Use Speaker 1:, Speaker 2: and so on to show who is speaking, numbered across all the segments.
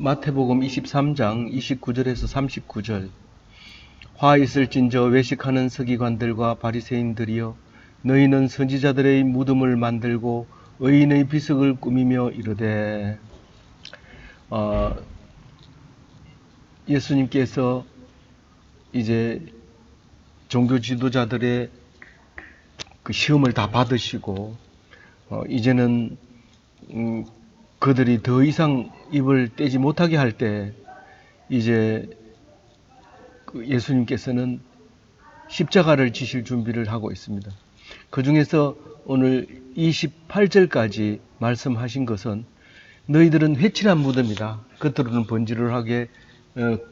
Speaker 1: 마태복음 23장 29절에서 39절. 화 있을진저 외식하는 서기관들과 바리새인들이여, 너희는 선지자들의 무덤을 만들고 의인의 비석을 꾸미며 이르되. 예수님께서 이제 종교 지도자들의 그 시험을 다 받으시고 이제는 그들이 더 이상 입을 떼지 못하게 할 때 이제 예수님께서는 십자가를 지실 준비를 하고 있습니다. 그 중에서 오늘 28절까지 말씀하신 것은 너희들은 회칠한 무덤이다. 겉으로는 번지르르하게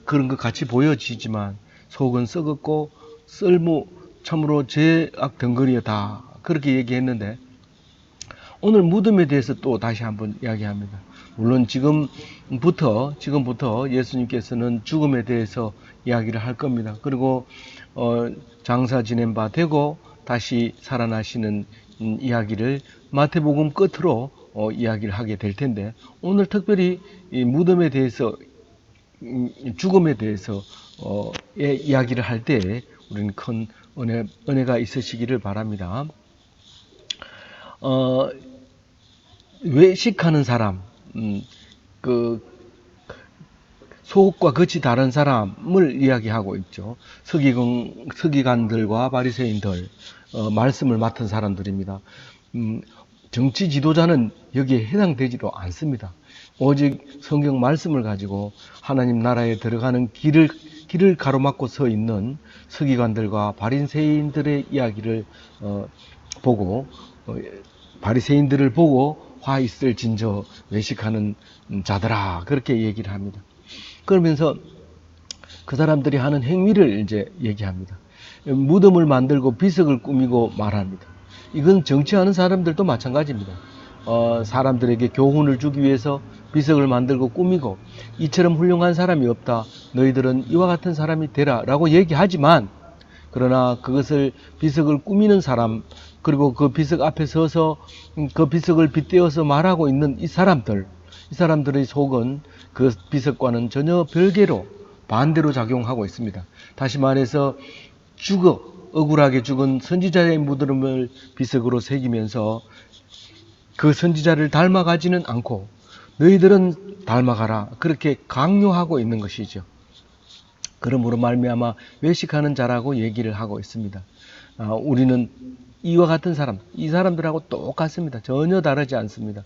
Speaker 1: 그런 것 같이 보여지지만 속은 썩었고 쓸모 참으로 죄악 덩거리였다. 그렇게 얘기했는데 오늘 무덤에 대해서 또 다시 한번 이야기합니다. 물론 지금부터 예수님께서는 죽음에 대해서 이야기를 할 겁니다. 그리고 장사 지낸 바 되고 다시 살아나시는 이야기를 마태복음 끝으로 이야기를 하게 될 텐데, 오늘 특별히 이 무덤에 대해서 죽음에 대해서 이야기를 할 때 우리는 큰 은혜가 있으시기를 바랍니다. 외식하는 사람, 속과 겉이 다른 사람을 이야기하고 있죠. 서기관들과 바리새인들, 말씀을 맡은 사람들입니다. 정치 지도자는 여기에 해당되지도 않습니다. 오직 성경 말씀을 가지고 하나님 나라에 들어가는 길을 가로막고 서 있는 서기관들과 바리새인들의 이야기를 보고, 바리새인들을 보고 화 있을 진저 외식하는 자들아, 그렇게 얘기를 합니다. 그러면서 그 사람들이 하는 행위를 이제 얘기합니다. 무덤을 만들고 비석을 꾸미고 말합니다. 이건 정치하는 사람들도 마찬가지입니다. 사람들에게 교훈을 주기 위해서 비석을 만들고 꾸미고, 이처럼 훌륭한 사람이 없다, 너희들은 이와 같은 사람이 되라 라고 얘기하지만, 그러나 그것을 비석을 꾸미는 사람, 그리고 그 비석 앞에 서서 그 비석을 빗대어서 말하고 있는 이 사람들의 속은 그 비석과는 전혀 별개로 반대로 작용하고 있습니다. 다시 말해서 억울하게 죽은 선지자의 무덤을 비석으로 새기면서 그 선지자를 닮아가지는 않고 너희들은 닮아가라, 그렇게 강요하고 있는 것이죠. 그러므로 말미암아 외식하는 자라고 얘기를 하고 있습니다. 우리는 이와 같은 사람, 이 사람들하고 똑같습니다. 전혀 다르지 않습니다.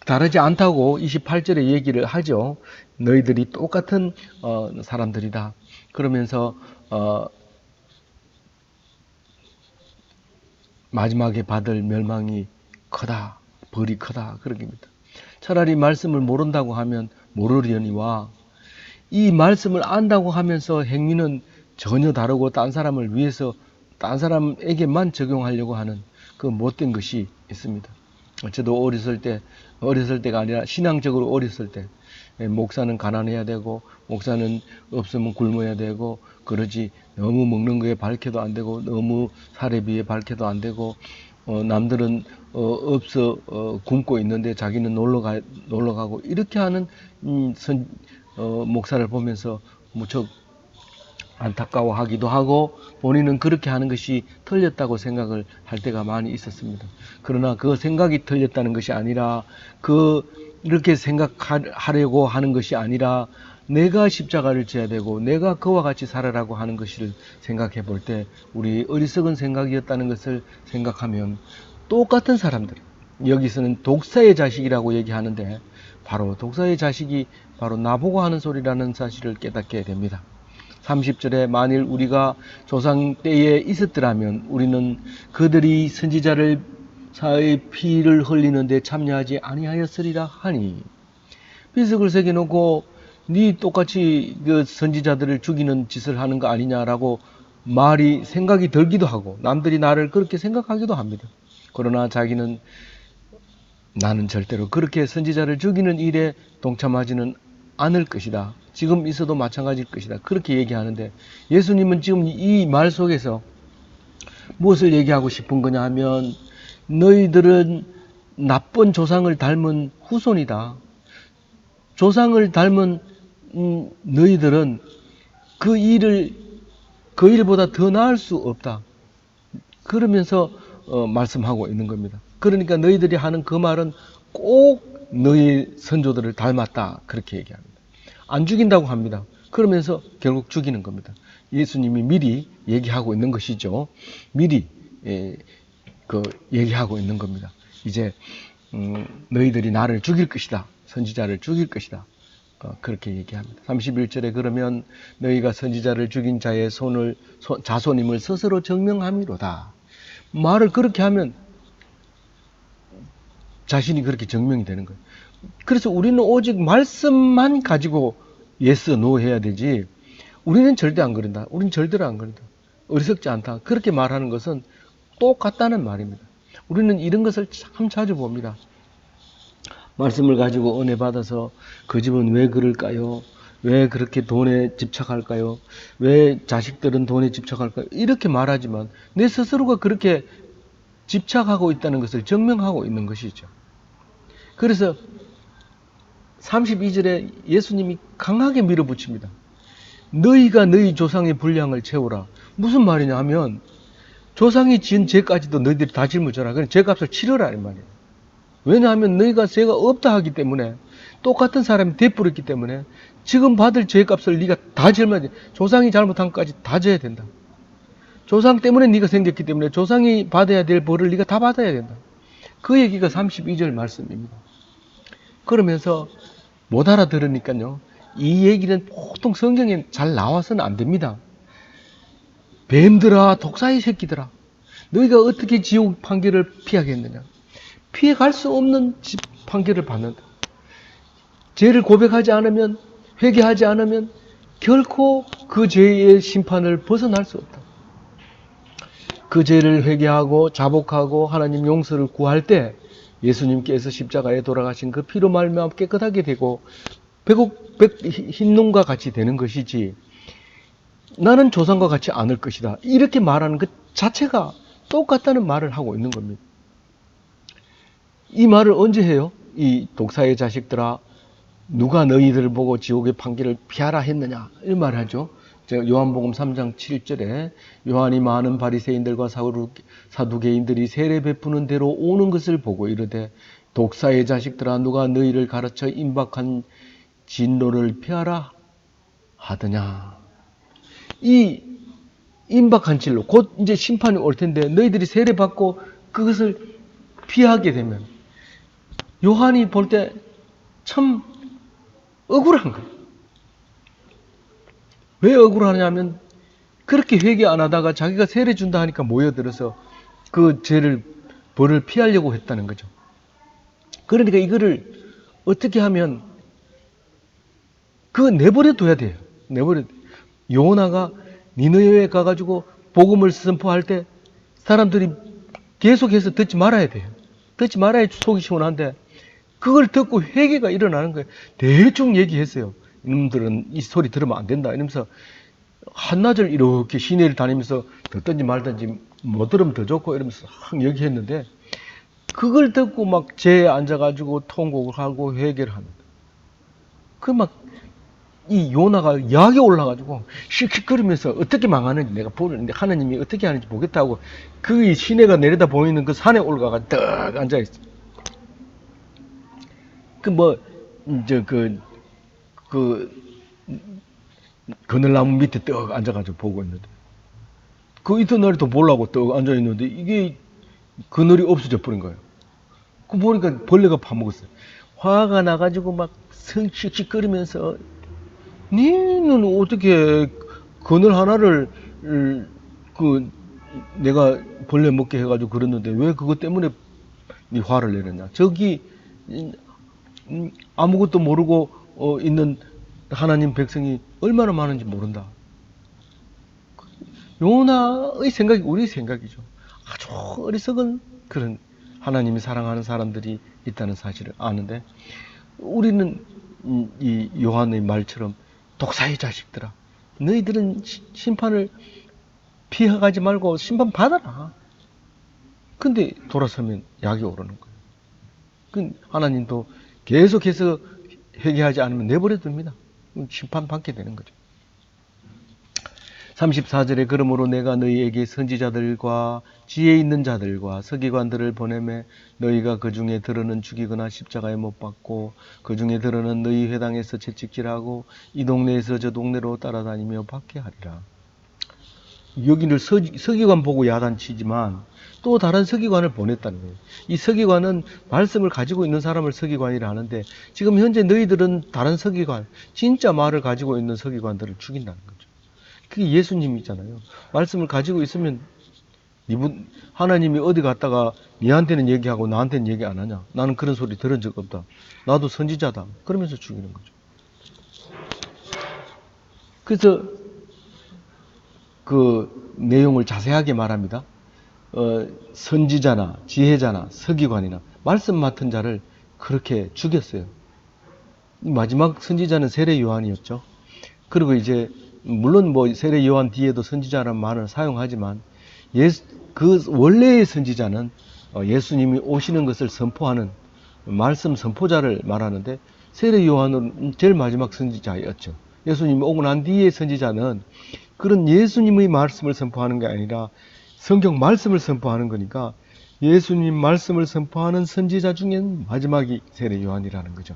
Speaker 1: 다르지 않다고 28절에 얘기를 하죠. 너희들이 똑같은 사람들이다. 그러면서 마지막에 받을 멸망이 크다, 벌이 크다, 그렇게입니다. 차라리 말씀을 모른다고 하면 모르려니와, 이 말씀을 안다고 하면서 행위는 전혀 다르고 딴 사람을 위해서 딴 사람에게만 적용하려고 하는 그 못된 것이 있습니다. 저도 어렸을 때가 아니라 신앙적으로 어렸을 때, 목사는 가난해야 되고 목사는 없으면 굶어야 되고, 그러지 너무 먹는 거에 밝혀도 안 되고 너무 사례비에 밝혀도 안 되고, 남들은 없어 굶고 있는데 자기는 놀러 가고, 이렇게 하는 목사를 보면서 무척 안타까워하기도 하고, 본인은 그렇게 하는 것이 틀렸다고 생각을 할 때가 많이 있었습니다. 그러나 그 생각이 틀렸다는 것이 아니라, 이렇게 생각하려고 하는 것이 아니라, 내가 십자가를 져야 되고 내가 그와 같이 살아라고 하는 것을 생각해 볼 때, 우리 어리석은 생각이었다는 것을 생각하면 똑같은 사람들, 여기서는 독사의 자식이라고 얘기하는데, 바로 독사의 자식이 바로 나보고 하는 소리라는 사실을 깨닫게 됩니다. 30절에 만일 우리가 조상 때에 있었더라면 우리는 그들이 선지자를 사의 피를 흘리는데 참여하지 아니하였으리라 하니. 비석을 새겨놓고 네 똑같이 그 선지자들을 죽이는 짓을 하는 거 아니냐라고 생각이 들기도 하고, 남들이 나를 그렇게 생각하기도 합니다. 그러나 자기는 나는 절대로 그렇게 선지자를 죽이는 일에 동참하지는 않을 것이다. 지금 있어도 마찬가지일 것이다. 그렇게 얘기하는데, 예수님은 지금 이 말 속에서 무엇을 얘기하고 싶은 거냐 하면, 너희들은 나쁜 조상을 닮은 후손이다. 조상을 닮은 너희들은 그 일보다 더 나을 수 없다. 그러면서 말씀하고 있는 겁니다. 그러니까 너희들이 하는 그 말은 꼭 너희 선조들을 닮았다. 그렇게 얘기합니다. 안 죽인다고 합니다. 그러면서 결국 죽이는 겁니다. 예수님이 미리 얘기하고 있는 것이죠. 미리 얘기하고 있는 겁니다. 이제 너희들이 나를 죽일 것이다. 선지자를 죽일 것이다. 그렇게 얘기합니다. 31절에 그러면 너희가 선지자를 죽인 자의 자손임을 스스로 증명함이로다. 말을 그렇게 하면 자신이 그렇게 증명이 되는 거예요. 그래서 우리는 오직 말씀만 가지고 yes, no 해야 되지, 우리는 절대 안 그런다. 우리는 절대로 안 그런다. 어리석지 않다. 그렇게 말하는 것은 똑같다는 말입니다. 우리는 이런 것을 참 자주 봅니다. 말씀을 가지고 은혜 받아서 그 집은 왜 그럴까요? 왜 그렇게 돈에 집착할까요? 왜 자식들은 돈에 집착할까요? 이렇게 말하지만 내 스스로가 그렇게 집착하고 있다는 것을 증명하고 있는 것이죠. 그래서 32절에 예수님이 강하게 밀어붙입니다. 너희가 너희 조상의 분량을 채우라. 무슨 말이냐 하면 조상이 지은 죄까지도 너희들이 다 짊어져라. 그럼 죄값을 치러라 이 말이에요. 왜냐하면 너희가 죄가 없다 하기 때문에, 똑같은 사람이 되풀었기 때문에 지금 받을 죄값을 네가 다 짊어져. 조상이 잘못한 것까지 다 져야 된다. 조상 때문에 네가 생겼기 때문에 조상이 받아야 될 벌을 네가 다 받아야 된다. 그 얘기가 32절 말씀입니다. 그러면서 못 알아들으니까요, 이 얘기는 보통 성경에 잘 나와서는 안 됩니다. 뱀들아, 독사의 새끼들아, 너희가 어떻게 지옥 판결을 피하겠느냐? 피해갈 수 없는 판결을 받는다. 죄를 고백하지 않으면, 회개하지 않으면 결코 그 죄의 심판을 벗어날 수 없다. 그 죄를 회개하고 자복하고 하나님 용서를 구할 때 예수님께서 십자가에 돌아가신 그 피로 말미암아 깨끗하게 되고 흰 눈과 같이 되는 것이지, 나는 조상과 같이 않을 것이다, 이렇게 말하는 것 자체가 똑같다는 말을 하고 있는 겁니다. 이 말을 언제 해요? 이 독사의 자식들아, 누가 너희들을 보고 지옥의 판결을 피하라 했느냐, 이 말을 하죠. 요한복음 3장 7절에 요한이 많은 바리새인들과 사두개인들이 세례 베푸는 대로 오는 것을 보고 이르되, 독사의 자식들아, 누가 너희를 가르쳐 임박한 진노를 피하라 하더냐. 이 임박한 진로, 곧 이제 심판이 올 텐데 너희들이 세례 받고 그것을 피하게 되면 요한이 볼 때 참 억울한 거예요. 왜 억울하냐면 그렇게 회개 안 하다가 자기가 세례 준다 하니까 모여들어서 그 벌을 피하려고 했다는 거죠. 그러니까 이거를 어떻게 하면 내버려 둬야 돼요. 요나가 니느웨에 가가지고 복음을 선포할 때 사람들이 계속해서 듣지 말아야 돼요. 듣지 말아야 속이 시원한데 그걸 듣고 회개가 일어나는 거예요. 대충 얘기했어요. 이놈들은 이 소리 들으면 안 된다 이러면서 한낮을 이렇게 시내를 다니면서 듣든지 말든지 못 들으면 더 좋고 이러면서 막 얘기했는데, 그걸 듣고 막 제에 앉아가지고 통곡을 하고 회개를 합니다. 이 요나가 약에 올라가지고 씩씩거리면서 어떻게 망하는지 내가 보는데, 하나님이 어떻게 하는지 보겠다고 그 시내가 내려다 보이는 그 산에 올라가 딱 앉아있어. 그늘나무 밑에 떡 앉아가지고 보고 있는데, 그 이튿날에도 보려고 떡 앉아있는데 이게 그늘이 없어져 버린 거예요. 그 보니까 벌레가 파먹었어요. 화가 나가지고 막 씩씩거리면서, 니는 어떻게 그늘 하나를 내가 벌레 먹게 해가지고 그랬는데 왜 그것 때문에 니 화를 내느냐? 저기 아무것도 모르고 있는 하나님 백성이 얼마나 많은지 모른다. 요나의 생각이 우리 생각이죠. 아주 어리석은 그런 하나님이 사랑하는 사람들이 있다는 사실을 아는데, 우리는 이 요한의 말처럼 독사의 자식들아, 너희들은 심판을 피해가지 말고 심판 받아라. 근데 돌아서면 약이 오르는 거예요. 하나님도 계속해서 회개하지 않으면 내버려 둡니다. 심판받게 되는 거죠. 34절에 그러므로 내가 너희에게 선지자들과 지혜 있는 자들과 서기관들을 보내매 너희가 그 중에 들어는 죽이거나 십자가에 못 박고 그 중에 들어는 너희 회당에서 채찍질하고 이 동네에서 저 동네로 따라다니며 받게 하리라. 여기를 서기관 보고 야단치지만 또 다른 서기관을 보냈다는 거예요. 이 서기관은 말씀을 가지고 있는 사람을 서기관이라 하는데 지금 현재 너희들은 다른 서기관, 진짜 말을 가지고 있는 서기관들을 죽인다는 거죠. 그게 예수님이잖아요. 말씀을 가지고 있으면 이분 하나님이 어디 갔다가 니한테는 얘기하고 나한테는 얘기 안 하냐? 나는 그런 소리 들은 적 없다. 나도 선지자다. 그러면서 죽이는 거죠. 그래서 그 내용을 자세하게 말합니다. 선지자나 지혜자나 서기관이나 말씀 맡은 자를 그렇게 죽였어요. 마지막 선지자는 세례 요한이었죠. 그리고 이제 물론 뭐 세례 요한 뒤에도 선지자라는 말을 사용하지만 그 원래의 선지자는 예수님이 오시는 것을 선포하는 말씀 선포자를 말하는데 세례 요한은 제일 마지막 선지자였죠. 예수님이 오고 난 뒤의 선지자는 그런 예수님의 말씀을 선포하는 게 아니라 성경 말씀을 선포하는 거니까 예수님 말씀을 선포하는 선지자 중엔 마지막이 세례 요한이라는 거죠.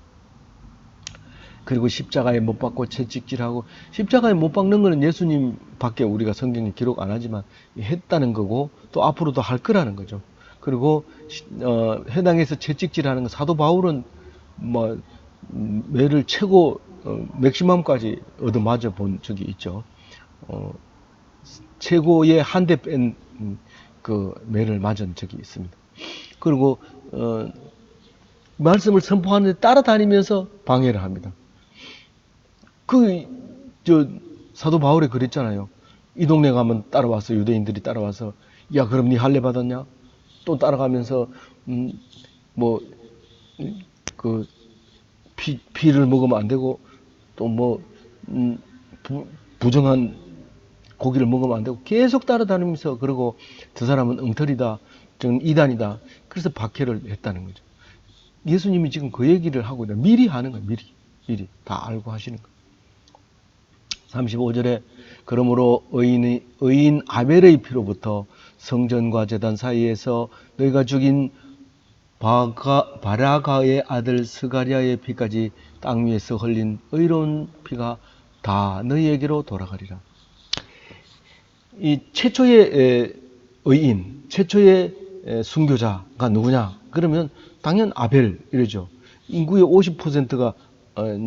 Speaker 1: 그리고 십자가에 못 박고 채찍질하고 십자가에 못 박는 거는 예수님 밖에 우리가 성경에 기록 안 하지만 했다는 거고 또 앞으로도 할 거라는 거죠. 그리고 해당해서 채찍질하는 거 사도 바울은 뭐 매를 최고 맥시멈까지 얻어맞아 본 적이 있죠. 최고의 한 대 뺀 그 매를 맞은 적이 있습니다. 그리고 말씀을 선포하는데 따라다니면서 방해를 합니다. 사도 바울이 그랬잖아요. 이 동네 가면 따라와서 유대인들이 따라와서 야 그럼 네 할례 받았냐? 또 따라가면서 피를 먹으면 안 되고 또 부정한 고기를 먹으면 안 되고 계속 따라다니면서 그러고 저 사람은 엉터리다, 저는 이단이다. 그래서 박해를 했다는 거죠. 예수님이 지금 그 얘기를 하고 있다. 미리 하는 거예요. 미리 다 알고 하시는 거예요. 35절에 그러므로 의인 아벨의 피로부터 성전과 제단 사이에서 너희가 죽인 바라가의 아들 스가랴의 피까지 땅 위에서 흘린 의로운 피가 다 너희에게로 돌아가리라. 이 최초의 의인, 최초의 순교자가 누구냐? 그러면 당연 아벨 이러죠. 인구의 50%가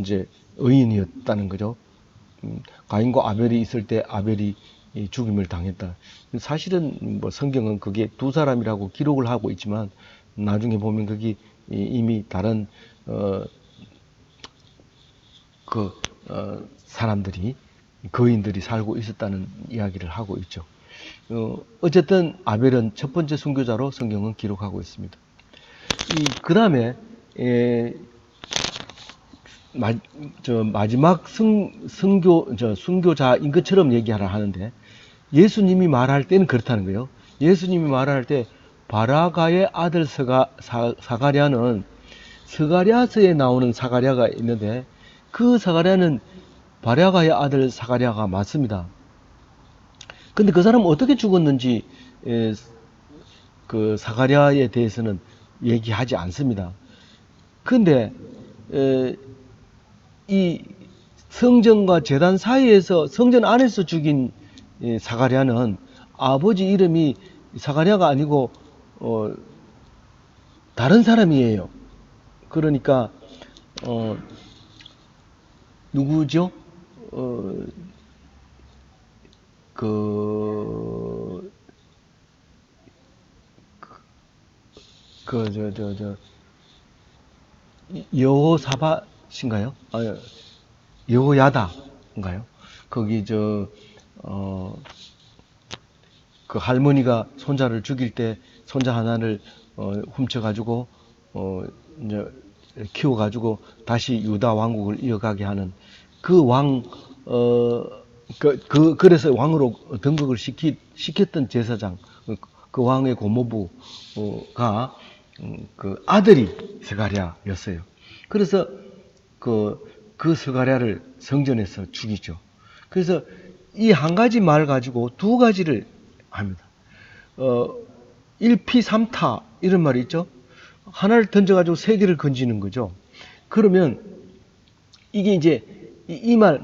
Speaker 1: 이제 의인이었다는 거죠. 가인과 아벨이 있을 때 아벨이 죽임을 당했다. 사실은 뭐 성경은 그게 두 사람이라고 기록을 하고 있지만 나중에 보면 그게 이미 다른 사람들이 거인들이 살고 있었다는 이야기를 하고 있죠. 어쨌든 아벨은 첫 번째 순교자로 성경은 기록하고 있습니다. 그 다음에 마지막 순교자인 것처럼 얘기하라 하는데 예수님이 말할 때는 그렇다는 거예요. 예수님이 말할 때 바라가의 아들 사가랴는 스가랴서에 나오는 사가랴가 있는데 그 사가랴는 바라가의 아들 사가랴가 맞습니다. 근데 그 사람은 어떻게 죽었는지 그 사가랴에 대해서는 얘기하지 않습니다. 근데 이 성전과 제단 사이에서 성전 안에서 죽인 사가랴는 아버지 이름이 사가랴가 아니고 다른 사람이에요. 그러니까 누구죠? 여호사밧인가요? 여호야다인가요? 거기 그 할머니가 손자를 죽일 때 손자 하나를 훔쳐가지고 이제 키워가지고 다시 유다 왕국을 이어가게 하는 그 왕, 그래서 왕으로 등극을 시켰던 제사장, 그 왕의 고모부가 그 아들이 스가랴였어요. 그래서 그 스가랴를 성전에서 죽이죠. 그래서 이 한 가지 말 가지고 두 가지를 합니다. 1피 3타 이런 말이 있죠. 하나를 던져가지고 세 개를 건지는 거죠. 그러면 이게 이제 이 말,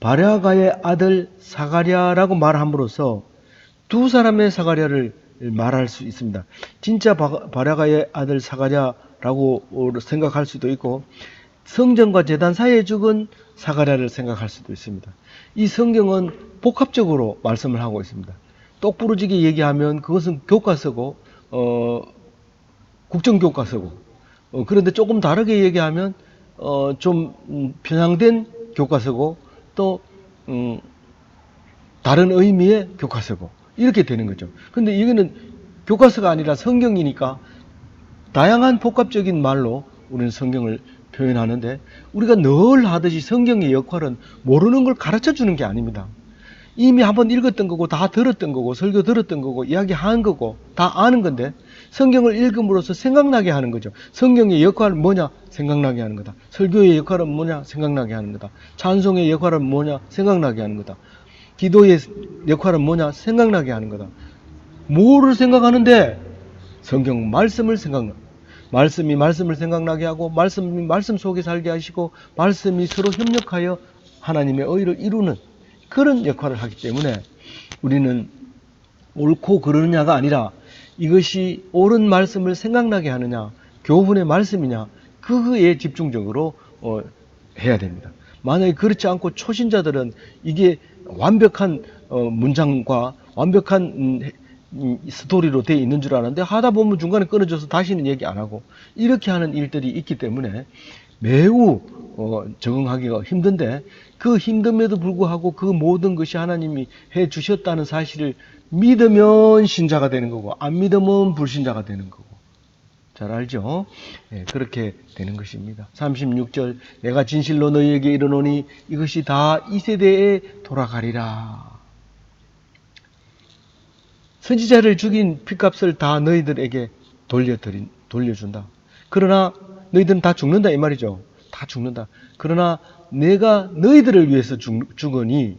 Speaker 1: 바랴가의 아들 사가랴라고 말함으로써 두 사람의 사가랴를 말할 수 있습니다. 진짜 바랴가의 아들 사가랴라고 생각할 수도 있고 성전과 제단 사이에 죽은 사가랴를 생각할 수도 있습니다. 이 성경은 복합적으로 말씀을 하고 있습니다. 똑부러지게 얘기하면 그것은 교과서고 국정교과서고 그런데 조금 다르게 얘기하면 좀 편향된 교과서고 또 다른 의미의 교과서고 이렇게 되는 거죠. 근데 이거는 교과서가 아니라 성경이니까 다양한 복합적인 말로 우리는 성경을 표현하는데 우리가 늘 하듯이 성경의 역할은 모르는 걸 가르쳐 주는 게 아닙니다. 이미 한번 읽었던 거고 다 들었던 거고 설교 들었던 거고 이야기한 거고 다 아는 건데 성경을 읽음으로써 생각나게 하는 거죠. 성경의 역할은 뭐냐? 생각나게 하는 거다. 설교의 역할은 뭐냐? 생각나게 하는 거다. 찬송의 역할은 뭐냐? 생각나게 하는 거다. 기도의 역할은 뭐냐? 생각나게 하는 거다. 뭐를 생각하는데? 성경 말씀을 말씀이 말씀을 생각나게 하고 말씀이 말씀 속에 살게 하시고 말씀이 서로 협력하여 하나님의 의를 이루는 그런 역할을 하기 때문에 우리는 옳고 그르느냐가 아니라 이것이 옳은 말씀을 생각나게 하느냐 교훈의 말씀이냐 그거에 집중적으로 해야 됩니다. 만약에 그렇지 않고 초신자들은 이게 완벽한 문장과 완벽한 스토리로 되어 있는 줄 아는데 하다 보면 중간에 끊어져서 다시는 얘기 안 하고 이렇게 하는 일들이 있기 때문에 매우 적응하기가 힘든데 그 힘듦에도 불구하고 그 모든 것이 하나님이 해 주셨다는 사실을 믿으면 신자가 되는 거고 안 믿으면 불신자가 되는 거고 잘 알죠? 네, 그렇게 되는 것입니다. 36절 내가 진실로 너희에게 이르노니 이것이 다 이 세대에 돌아가리라. 선지자를 죽인 핏값을 다 너희들에게 돌려준다. 그러나 너희들은 다 죽는다 이 말이죠. 다 죽는다. 그러나 내가 너희들을 위해서 죽으니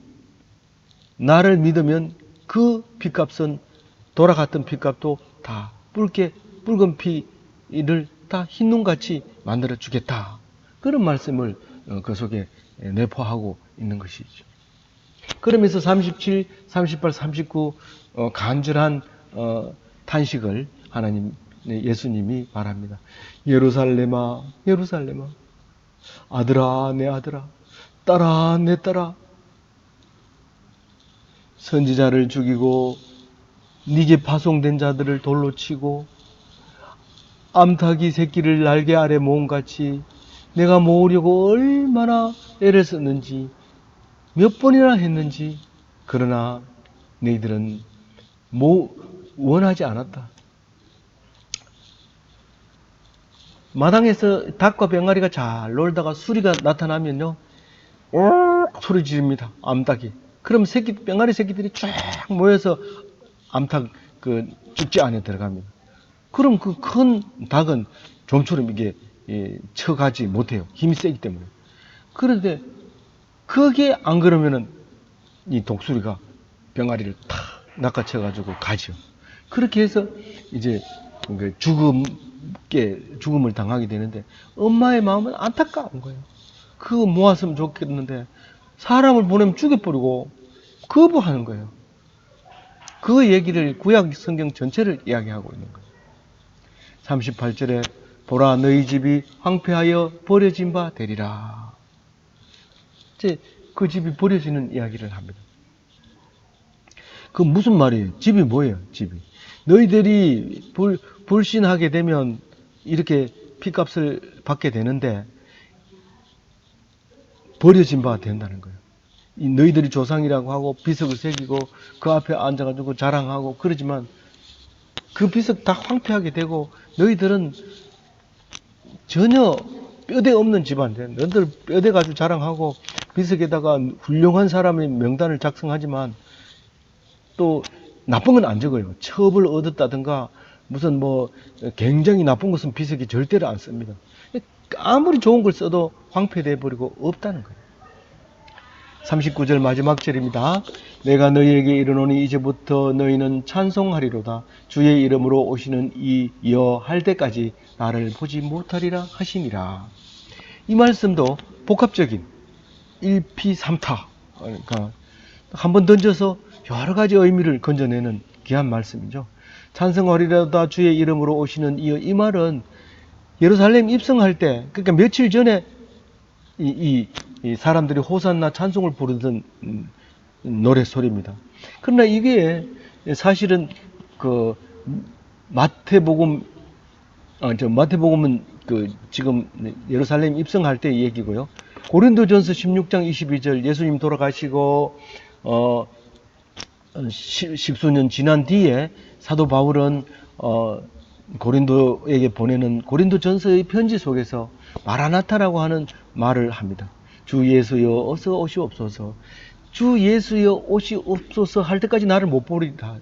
Speaker 1: 나를 믿으면 그 핏값은 돌아갔던 핏값도 다 붉은 피를 다 흰눈같이 만들어 주겠다. 그런 말씀을 그 속에 내포하고 있는 것이죠. 그러면서 37, 38, 39 간절한 탄식을 하나님 예수님이 말합니다. 예루살렘아 예루살렘아 아들아 내 아들아 딸아 내 딸아 선지자를 죽이고 네게 파송된 자들을 돌로 치고 암탉이 새끼를 날개 아래 모음같이 내가 모으려고 얼마나 애를 썼는지 몇 번이나 했는지 그러나 너희들은 원하지 않았다. 마당에서 닭과 병아리가 잘 놀다가 수리가 나타나면요 소리 지릅니다. 암탉이. 그럼 병아리 새끼들이 쫙 모여서 암탉 죽지 안에 들어갑니다. 그럼 그 큰 닭은 좀처럼 이게 쳐가지 못해요. 힘이 세기 때문에. 그런데 그게 안 그러면은 이 독수리가 병아리를 탁 낚아채가지고 가죠. 그렇게 해서 이제 죽음을 당하게 되는데 엄마의 마음은 안타까운 거예요. 그거 모았으면 좋겠는데 사람을 보내면 죽여버리고 거부하는 거예요. 그 얘기를 구약 성경 전체를 이야기하고 있는 거예요. 38절에 보라 너희 집이 황폐하여 버려진 바 되리라. 이제 그 집이 버려지는 이야기를 합니다. 그 무슨 말이에요? 집이 뭐예요? 집이 너희들이 불신하게 되면 이렇게 핏값을 받게 되는데 버려진 바 된다는 거예요. 너희들이 조상이라고 하고 비석을 새기고 그 앞에 앉아가지고 자랑하고 그러지만 그 비석 다 황폐하게 되고 너희들은 전혀 뼈대 없는 집안인데 너희들 뼈대 가지고 자랑하고 비석에다가 훌륭한 사람의 명단을 작성하지만 또 나쁜 건 안 적어요. 첩을 얻었다든가 무슨 뭐 굉장히 나쁜 것은 비석이 절대로 안 씁니다. 아무리 좋은 걸 써도 황폐돼 버리고 없다는 거예요. 39절 마지막 절입니다. 내가 너희에게 이르노니 이제부터 너희는 찬송하리로다. 주의 이름으로 오시는 이 여할 때까지 나를 보지 못하리라 하시니라. 이 말씀도 복합적인 1피3타, 그러니까 한번 던져서 여러 가지 의미를 건져내는 귀한 말씀이죠. 찬송하리로다 주의 이름으로 오시는 이 말은 예루살렘 입성할 때, 그러니까 며칠 전에 이 사람들이 호산나 찬송을 부르던 노래 소리입니다. 그러나 이게 사실은 그 마태복음은 그 지금 예루살렘 입성할 때 얘기고요. 고린도전서 16장 22절 예수님 돌아가시고 십수년 지난 뒤에 사도 바울은 고린도에게 보내는 고린도전서의 편지 속에서 마라나타라고 하는 말을 합니다. 주 예수여 어서 오시옵소서. 주 예수여 오시옵소서 할 때까지 나를 못 보리라.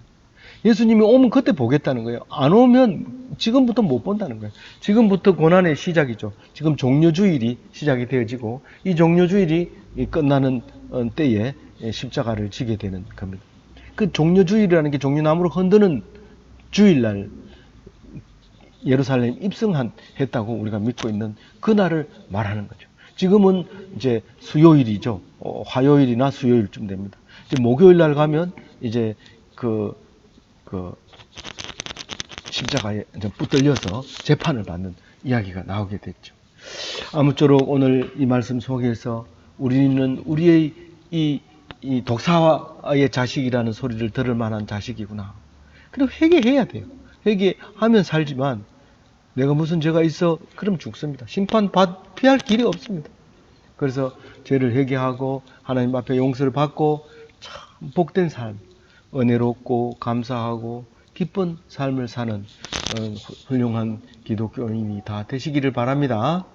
Speaker 1: 예수님이 오면 그때 보겠다는 거예요. 안 오면 지금부터 못 본다는 거예요. 지금부터 고난의 시작이죠. 지금 종려주일이 시작이 되어지고 이 종려주일이 끝나는 때에 십자가를 지게 되는 겁니다. 그 종려주일이라는 게 종려나무를 흔드는 주일날 예루살렘 입성했다고 우리가 믿고 있는 그날을 말하는 거죠. 지금은 이제 수요일이죠. 화요일이나 수요일쯤 됩니다. 이제 목요일 날 가면 이제 그 십자가에 붙들려서 재판을 받는 이야기가 나오게 됐죠. 아무쪼록 오늘 이 말씀 속에서 우리는 우리의 이 독사의 자식이라는 소리를 들을 만한 자식이구나. 그리고 회개해야 돼요. 회개하면 살지만 내가 무슨 죄가 있어? 그럼 죽습니다. 심판 피할 길이 없습니다. 그래서 죄를 회개하고 하나님 앞에 용서를 받고 참 복된 삶, 은혜롭고 감사하고 기쁜 삶을 사는 훌륭한 기독교인이 다 되시기를 바랍니다.